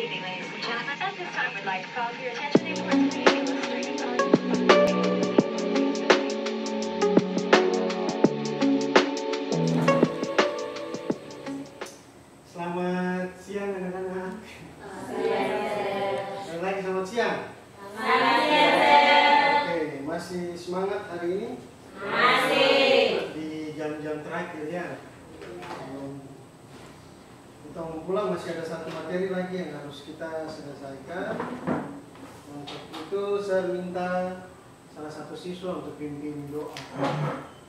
evening, ladies and gentlemen. At this time, we'd like to call to your attention the important meeting in the street. Selamat siang anak-anak. Selamat siang. Oke, masih semangat hari ini? Masih. Di jam-jam terakhir ya. Kita mau pulang, masih ada satu materi lagi yang harus kita selesaikan. Untuk itu saya minta salah satu siswa untuk pimpin doa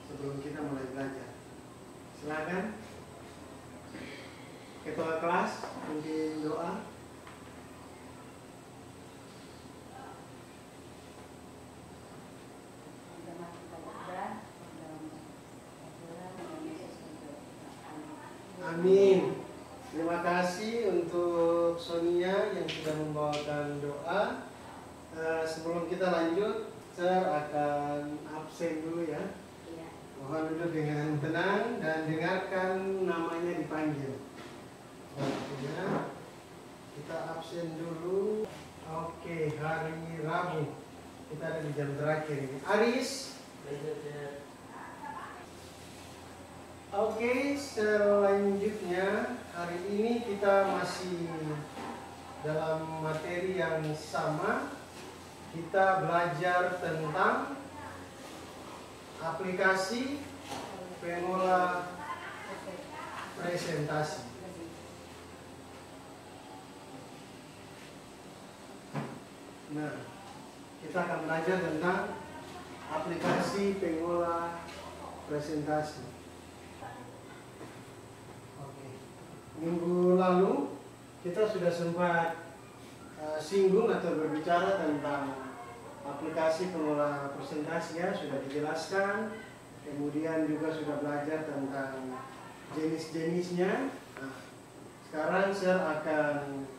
sebelum kita mulai belajar. Silakan. Ketua kelas pimpin doa. Amin. Terima kasih untuk Sonia yang sudah membawakan doa. Sebelum kita lanjut, saya akan absen dulu ya. Mohon duduk dengan tenang dan dengarkan namanya dipanggil. Ya. Kita absen dulu. Oke, hari Rabu. Kita ada di jam terakhir ini. Aris. Oke, selanjutnya hari ini kita masih dalam materi yang sama. Kita belajar tentang aplikasi pengolah presentasi. Nah, kita akan belajar tentang aplikasi pengolah presentasi. Minggu lalu kita sudah sempat singgung atau berbicara tentang aplikasi pengolah presentasi ya, sudah dijelaskan. Kemudian juga sudah belajar tentang jenis-jenisnya. Nah, sekarang saya akan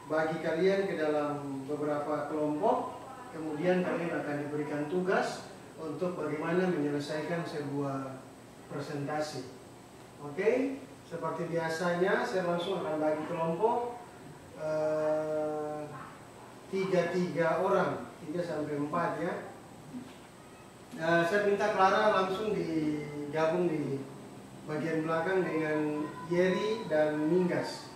bagi kalian ke dalam beberapa kelompok. Kemudian kalian akan diberikan tugas untuk bagaimana menyelesaikan sebuah presentasi. Oke? Seperti biasanya, saya langsung akan bagi kelompok 3 orang, 3 sampai 4 ya. Saya minta Clara langsung digabung di bagian belakang dengan Yeri dan Minggas.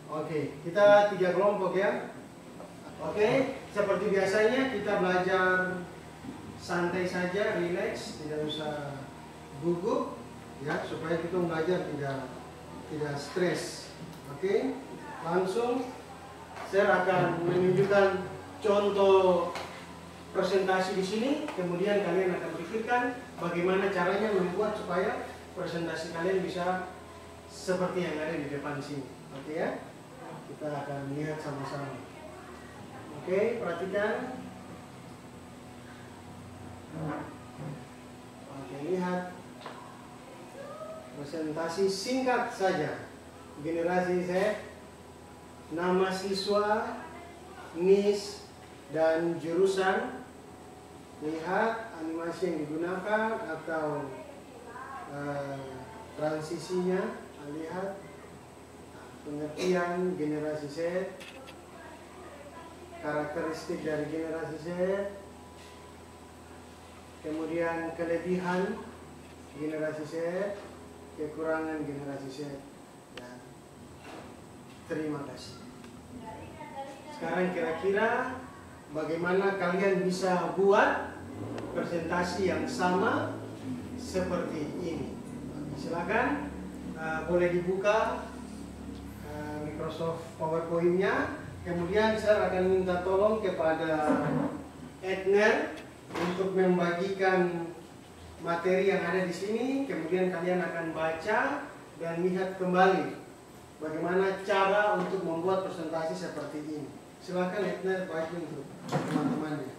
Oke, kita 3 kelompok ya. Oke, seperti biasanya kita belajar santai saja, relax, tidak usah gugup. Ya, supaya kita belajar tidak stres. Oke, langsung saya akan menunjukkan contoh presentasi di sini. Kemudian kalian akan pikirkan bagaimana caranya membuat supaya presentasi kalian bisa seperti yang ada di depan sini. Oke ya, kita akan lihat sama-sama. Oke, perhatikan. Oke, lihat. Presentasi singkat saja. Generasi Z, nama siswa, NIS, dan jurusan. Lihat animasi yang digunakan atau transisinya. Lihat pengertian generasi Z, karakteristik dari generasi Z, kemudian kelebihan generasi Z, kekurangan generasi Z, dan terima kasih. Sekarang kira-kira bagaimana kalian bisa buat presentasi yang sama seperti ini. Silakan, boleh dibuka Microsoft PowerPoint-nya. Kemudian saya akan minta tolong kepada Edner untuk membagikan materi yang ada di sini. Kemudian kalian akan baca dan lihat kembali bagaimana cara untuk membuat presentasi seperti ini. Silakan Edner bagi untuk teman-temannya.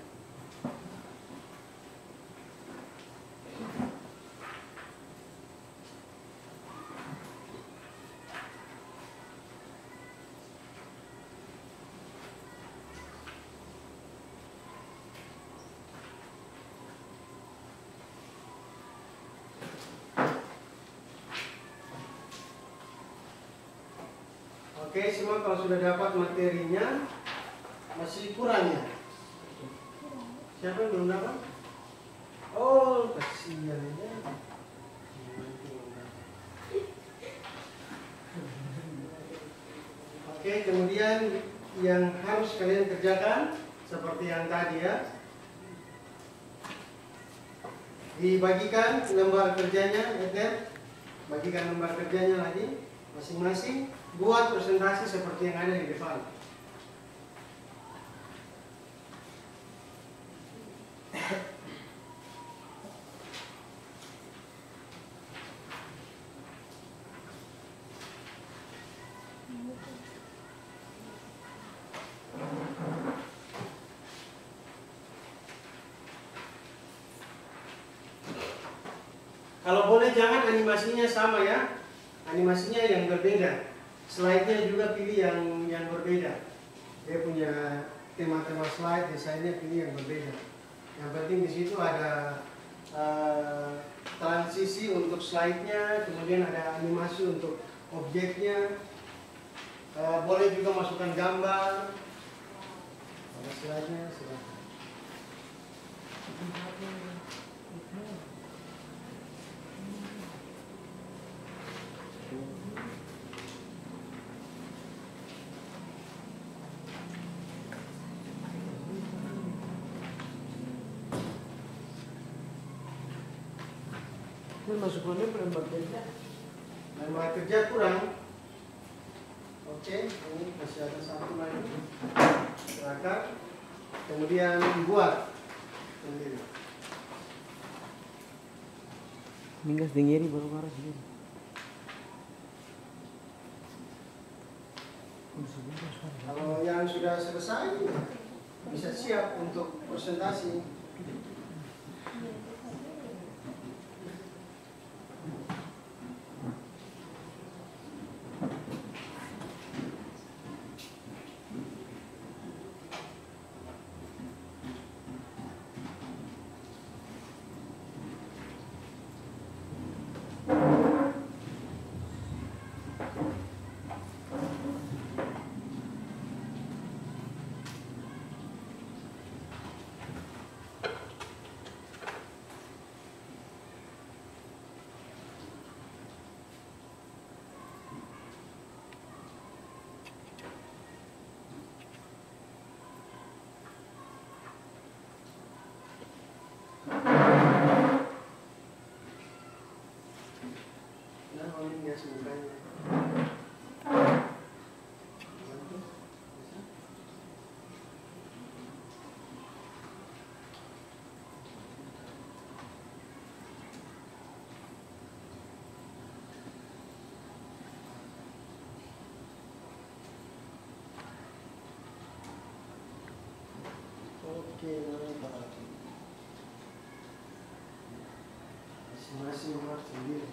Oke, semua kalau sudah dapat materinya, masih kurang ya? Siapa yang belum dapat? Oh, kasihan ya. Oke, kemudian yang harus kalian kerjakan seperti yang tadi ya. Dibagikan lembar kerjanya, bagikan lembar kerjanya lagi masing-masing, buat presentasi seperti yang ada di depan. Kalau boleh jangan animasinya sama ya, animasinya yang berbeda. Slide-nya juga pilih yang berbeda. Dia punya tema-tema slide, desainnya pilih yang berbeda. Yang penting di situ ada transisi untuk slide-nya, kemudian ada animasi untuk objeknya. Boleh juga masukkan gambar. Ada slide-nya, silahkan. Ini masukannya lembar kerja. Lembar kerja kurang. Oke, ini masih ada satu lagi. Silakan. Kemudian dibuat sendiri. Minggas dengeri baru marah sendiri. Kalau yang sudah selesai bisa siap untuk presentasi. Nah, ini ya semuanya. Oke, mantap. Masing-masing buat sendiri.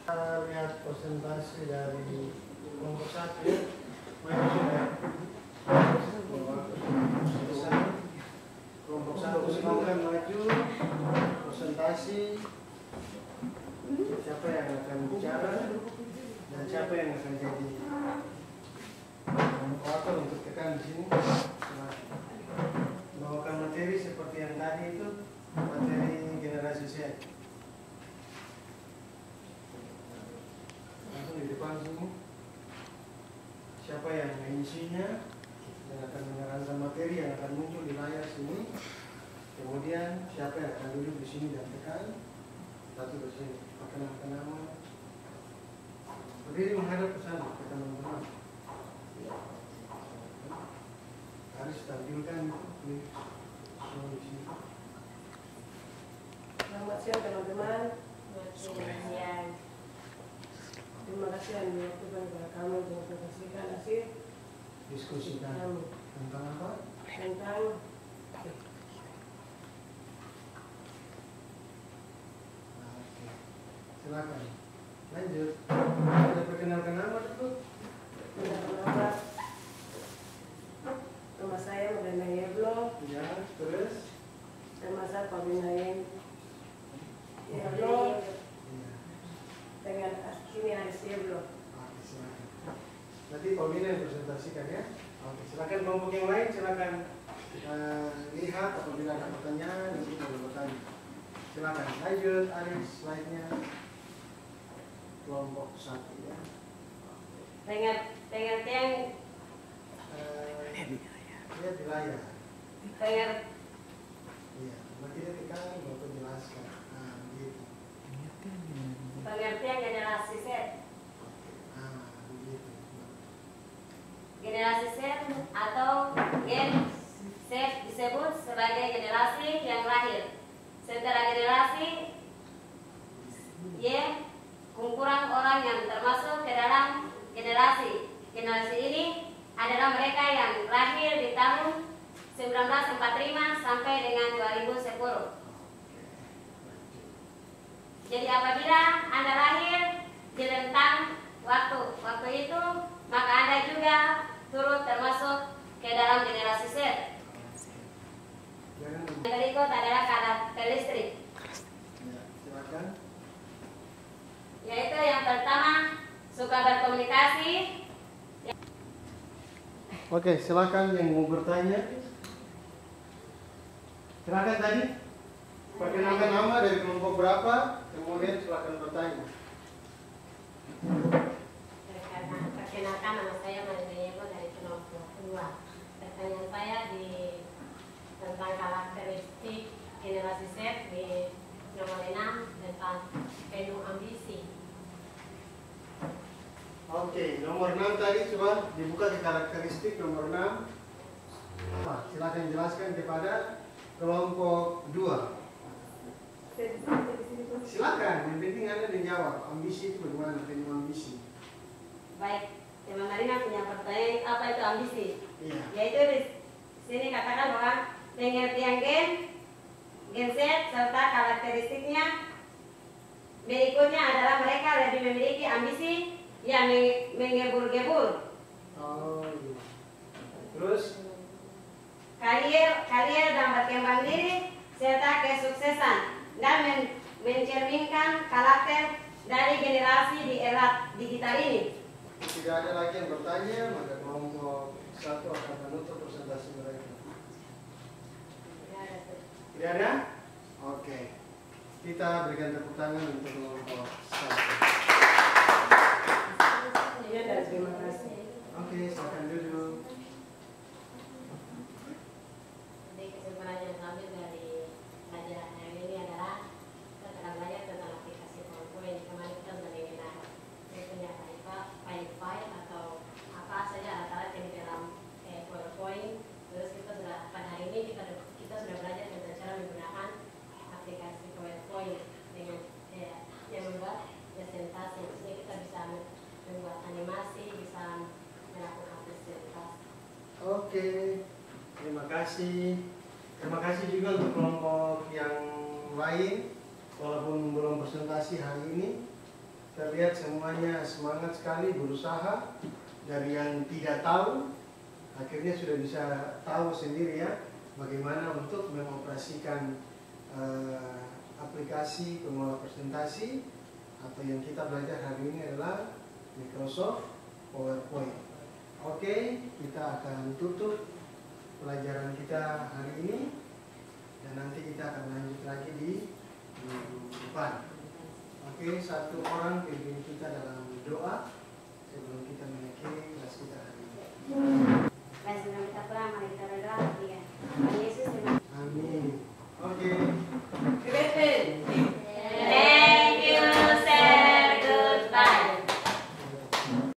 Kita lihat presentasi dari kelompok 1 ya. Kelompok 1 silakan maju presentasi. Siapa yang akan bicara dan siapa yang akan jadi moderator untuk tekan di sini. Bawakan materi seperti yang tadi itu, materi generasi Z. Di depan sini siapa yang mengisinya yang akan menerangkan materi yang akan muncul di layar sini, kemudian siapa yang akan duduk di sini dan tekan satu di sini pakai nama Berdiri menghadap ke sana, ke teman-teman. Harus tampilkan di sini. Selamat siang teman-teman. Siang. Terima kasih yang dilakukan kepada kami untuk mempresentasikan hasil Diskusikan kami tentang apa? tentang Oke. Silakan. Lanjut. Ada perkenalkan nama dulu. nama nama saya Morena Yeblo, Ya, terus. nama saya Pabinain Yeblo Iya. dengan kini Aris Yeblo. Oke, silakan. Nanti Paulina yang presentasikan ya. Oke, silakan kelompok yang lain silakan lihat apabila ada pertanyaan nanti boleh bertanya. Silakan lanjut Aris slide-nya. Kelompok 1 ya. Dengan tiang Lihat di layar. dengan Iya, nanti dia tekan baru jelaskan. Nah, begitu. pengertian generasi Z. Nah, begitu. Generasi Z atau Gen Z disebut sebagai generasi yang lahir setelah generasi Y, kumpulan orang yang termasuk ke dalam generasi. Generasi ini adalah mereka yang lahir di tahun 1945 sampai dengan 2010. Jadi apabila Anda lahir di rentang waktu itu, maka Anda juga turut termasuk ke dalam generasi Z. Jangan Yang berikut adalah karakteristik, ya, silakan. yaitu yang pertama suka berkomunikasi. Oke, silakan yang mau bertanya. Silakan tadi. Perkenalkan nama dari kelompok berapa, kemudian silakan bertanya. Perkenalkan, nama saya Marina Yebo dari kelompok 2. Pertanyaan saya tentang karakteristik generasi Z di nomor 6 tentang penuh ambisi. Oke, nomor 6 tadi coba dibuka ke karakteristik nomor 6. Silakan jelaskan kepada kelompok 2. Silakan, yang penting Anda menjawab. Ambisi itu bagaimana? Penuh ambisi. Baik, Teman Marina punya pertanyaan, apa itu ambisi? Iya. Yaitu di sini katakan bahwa pengertian gen Z serta karakteristiknya berikutnya adalah mereka lebih memiliki ambisi yang menggebur-gebur, Oh, iya. Terus? karier dan berkembang diri serta kesuksesan dan mencerminkan karakter dari generasi di era digital ini. Tidak ada lagi yang bertanya, maka kelompok 1 akan menutup presentasi mereka. Tidak ada? Oke. Kita berikan tepuk tangan untuk kelompok 1. Terima kasih. Oke, silakan duduk. Jadi kesimpulan yang kami dari pelajaran hari ini adalah kita telah belajar tentang aplikasi PowerPoint. Kemarin kita sudah mengenal punya file atau apa saja alat-alat yang di dalam PowerPoint. Terus kita sudah pada hari ini kita sudah belajar tentang cara menggunakan aplikasi PowerPoint dengan yang membuat presentasi. Maksudnya kita bisa membuat animasi, bisa melakukan presentasi. Oke, terima kasih. Terima kasih juga untuk kelompok yang lain. Walaupun belum presentasi hari ini, terlihat semuanya semangat sekali berusaha. Dari yang tidak tahu, akhirnya sudah bisa tahu sendiri ya bagaimana untuk mengoperasikan aplikasi pengolah presentasi atau yang kita belajar hari ini adalah Microsoft PowerPoint. Oke, kita akan tutup pelajaran kita hari ini dan nanti kita akan lanjut lagi di minggu depan. Oke, satu orang pimpin kita dalam